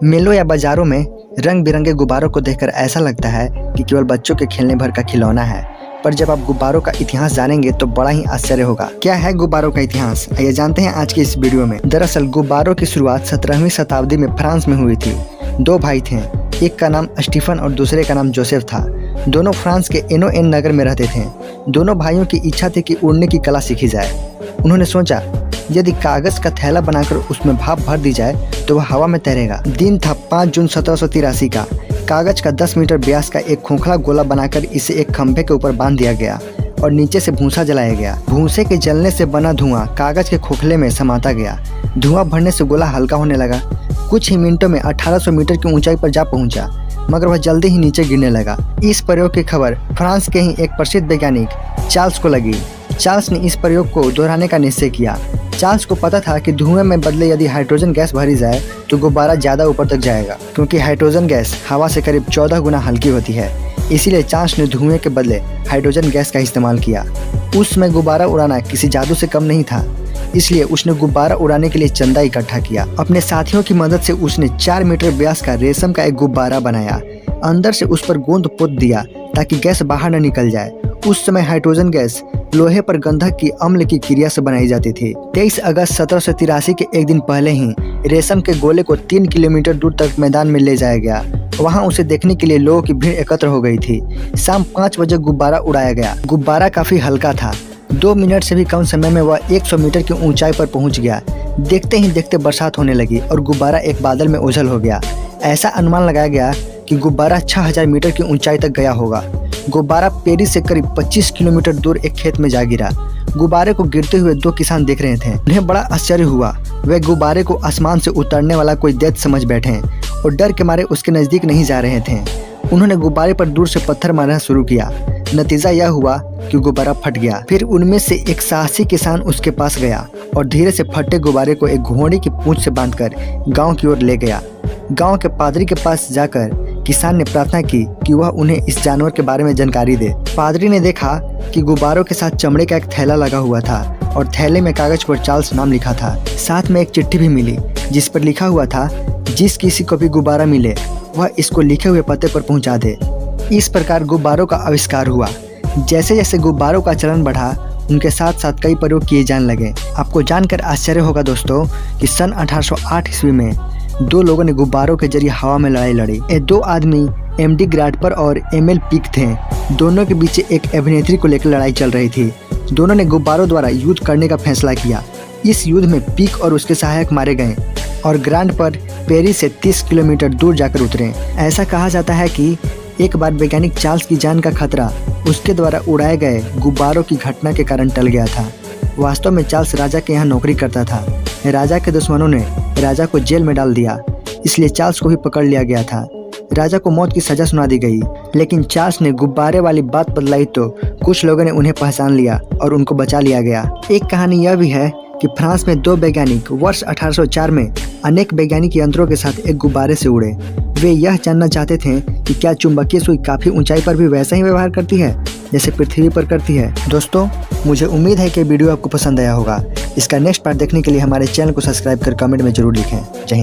मेलों या बाजारों में रंग बिरंगे गुब्बारों को देखकर ऐसा लगता है कि केवल बच्चों के खेलने भर का खिलौना है, पर जब आप गुब्बारों का इतिहास जानेंगे तो बड़ा ही आश्चर्य होगा। क्या है गुब्बारों का इतिहास, आइए जानते हैं आज की इस वीडियो में। दरअसल गुब्बारों की शुरुआत 17वीं शताब्दी में फ्रांस में हुई थी। दो भाई थे, एक का नाम स्टीफन और दूसरे का नाम जोसेफ था। दोनों फ्रांस के एनोएन नगर में रहते थे। दोनों भाइयों की इच्छा थी कि उड़ने की कला सीखी जाए। उन्होंने सोचा यदि कागज का थैला बनाकर उसमें भाप भर दी जाए तो वह हवा में तैरेगा। दिन था 5 जून 1783 का। कागज का 10 मीटर व्यास का एक खोखला गोला बनाकर इसे एक खंभे के ऊपर बांध दिया गया और नीचे से भूसा जलाया गया। भूसे के जलने से बना धुआं कागज के खोखले में समाता गया। धुआं भरने से गोला हल्का होने लगा। कुछ ही मिनटों में 1800 मीटर की ऊंचाई पर जा पहुंचा, मगर वह जल्दी ही नीचे गिरने लगा। इस प्रयोग की खबर फ्रांस के ही एक प्रसिद्ध वैज्ञानिक चार्ल्स को लगी। चार्ल्स ने इस प्रयोग को दोहराने का निश्चय किया। चार्ल्स को पता था कि धुएं में बदले यदि हाइड्रोजन गैस भरी जाए तो गुब्बारा ज़्यादा ऊपर तक जाएगा, क्योंकि हाइड्रोजन गैस हवा से करीब 14 गुना हल्की होती है। इसीलिए चार्ल्स ने धुएं के बदले हाइड्रोजन गैस का इस्तेमाल किया। उस समय गुब्बारा उड़ाना किसी जादू से कम नहीं था, इसलिए उसने गुब्बारा उड़ाने के लिए चंदा इकट्ठा किया। अपने साथियों की मदद से उसने 4 मीटर व्यास का रेशम का एक गुब्बारा बनाया। अंदर से उस पर गोंद पोत दिया ताकि गैस बाहर न निकल जाए। उस समय हाइड्रोजन गैस लोहे पर गंधक की अम्ल की क्रिया से बनाई जाती थी। 23 अगस्त 1783 के एक दिन पहले ही रेशम के गोले को 3 किलोमीटर दूर तक मैदान में ले जाया गया। वहां उसे देखने के लिए लोगों की भीड़ एकत्र हो गई थी। शाम 5 बजे गुब्बारा उड़ाया गया। गुब्बारा काफी हल्का था। 2 मिनट से भी कम समय में वह 100 मीटर की ऊंचाई पर पहुंच गया। देखते ही देखते बरसात होने लगी और गुब्बारा एक बादल में ओझल हो गया। ऐसा अनुमान लगाया गया कि गुब्बारा 6000 मीटर की ऊंचाई तक गया होगा। गुब्बारा पेरिस से करीब 25 किलोमीटर दूर एक खेत में जा गिरा। गुब्बारे को गिरते हुए 2 किसान देख रहे थे। उन्हें बड़ा आश्चर्य हुआ। वे गुब्बारे को आसमान से उतरने वाला कोई दैत्य समझ बैठे और डर के मारे उसके नजदीक नहीं जा रहे थे। उन्होंने गुब्बारे पर दूर से पत्थर मारना शुरू किया। नतीजा यह हुआ कि गुब्बारा फट गया। फिर उनमें से एक साहसी किसान उसके पास गया और धीरे से फटे गुब्बारे को एक घोड़े की पूंछ से बांधकर गांव की ओर ले गया। गांव के पादरी के पास जाकर किसान ने प्रार्थना की कि वह उन्हें इस जानवर के बारे में जानकारी दे। पादरी ने देखा कि गुब्बारों के साथ चमड़े का एक थैला लगा हुआ था और थैले में कागज पर चार्ल्स नाम लिखा था। साथ में एक चिट्ठी भी मिली जिस पर लिखा हुआ था, जिस किसी को भी गुब्बारा मिले वह इसको लिखे हुए पते पर पहुंचा दे। इस प्रकार गुब्बारों का आविष्कार हुआ। जैसे जैसे गुब्बारों का चलन बढ़ा, उनके साथ साथ कई प्रयोग किए जाने लगे। आपको जानकर आश्चर्य होगा दोस्तों कि सन 1808 ईस्वी में 2 लोगों ने गुब्बारों के जरिए हवा में लड़ाई लड़ी। ये 2 आदमी एमडी ग्राडपर और एमएल पीक थे। दोनों के बीच एक अभिनेत्री को लेकर लड़ाई चल रही थी। दोनों ने गुब्बारों द्वारा युद्ध करने का फैसला किया। इस युद्ध में पीक और उसके सहायक मारे गए और ग्राडपर पेरिस से 30 किलोमीटर दूर जाकर उतरे। ऐसा कहा जाता है कि एक बार वैज्ञानिक चार्ल्स की जान का खतरा उसके द्वारा उड़ाए गए गुब्बारों की घटना के कारण टल गया था। वास्तव में चार्ल्स राजा के यहाँ नौकरी करता था। राजा के दुश्मनों ने राजा को जेल में डाल दिया, इसलिए चार्ल्स को भी पकड़ लिया गया था। राजा को मौत की सजा सुना दी गई, लेकिन चार्ल्स ने गुब्बारे वाली बात बदलाई तो कुछ लोगों ने उन्हें पहचान लिया और उनको बचा लिया गया। एक कहानी यह भी है कि फ्रांस में 2 वैज्ञानिक वर्ष 1804 में अनेक वैज्ञानिक यंत्रों के साथ एक गुब्बारे से उड़े। वे यह जानना चाहते थे कि क्या चुंबकीय सुई काफी ऊंचाई पर भी वैसा ही व्यवहार करती है जैसे पृथ्वी पर करती है। दोस्तों, मुझे उम्मीद है कि वीडियो आपको पसंद आया होगा। इसका नेक्स्ट पार्ट देखने के लिए हमारे चैनल को सब्सक्राइब कर कमेंट में जरूर लिखें। जय हिंद।